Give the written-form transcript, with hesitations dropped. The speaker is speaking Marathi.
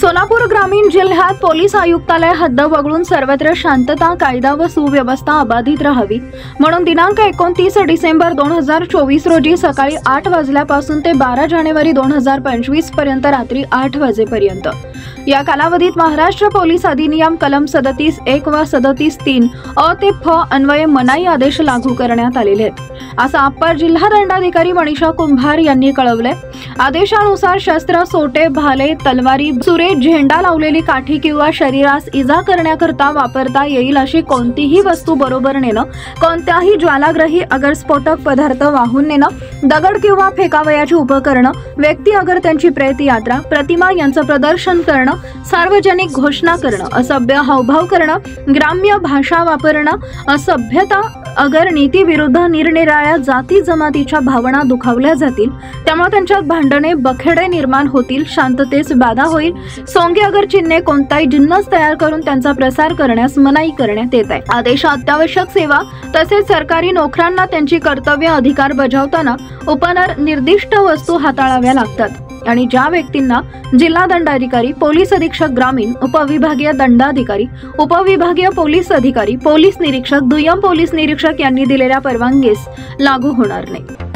सोलापूर ग्रामीण जिल्ह्यात पोलीस आयुक्तालय हद्द वगळून सर्वत्र शांतता, कायदा व सुव्यवस्था अबाधित राहावी म्हणून दिनांक 29 डिसेंबर 2024 रोजी सकाळी 8 वाजल्यापासून ते 12 जानेवारी 2025 पर्यंत रात्री 8 वाजेपर्यंत या कालावधीत महाराष्ट्र पोलीस अधिनियम कलम 37(1) व 37(3) अ ते फ अन्वये मनाई आदेश लागू करण्यात आलेले आहेत, असं अप्पर जिल्हा दंडाधिकारी मनीषा कुंभार यांनी कळवले। आदेशानुसार शस्त्र, सोटे, भाले, तलवारी, सुरे, झेंडा लावलेली काठी किंवा शरीरास इजा करण्याकरता वापरता येईल अशी कोणतीही वस्तू बरोबर नेणं, कोणत्याही ज्वालाग्रही अगर स्फोटक पदार्थ वाहून नेणं, दगड किंवा फेकावयाची उपकरणं, व्यक्ती अगर त्यांची प्रेत यात्रा, प्रतिमा यांचं प्रदर्शन करणं, सार्वजनिक घोषणा करणं, असभ्य हावभाव करणं, ग्राम्य भाषा वापरणं, असभ्यता अगर नीती विरुद्ध निरनिराळ्या जाती जमातीच्या भावना दुखावल्या जातील, त्यामुळे त्यांच्यात भांडणे, बखेडे निर्माण होतील, शांततेस बाधा होईल, सोंगे अगर चिन्हे कोणताही जिन्नस तयार करून त्यांचा प्रसार करण्यास मनाई करण्यात येत आहे। आदेश अत्यावश्यक सेवा तसेच सरकारी नोकरांना त्यांची कर्तव्य अधिकार बजावताना उपनर निर्दिष्ट वस्तू हाताळाव्या लागतात आणि ज्या व्यक्तींना जिल्हा दंडाधिकारी, पोलीस अधीक्षक ग्रामीण, उपविभागीय दंडाधिकारी, उपविभागीय पोलीस अधिकारी, पोलीस निरीक्षक, दुय्यम पोलीस निरीक्षक यांनी दिलेल्या परवानगीस लागू होणार नाही।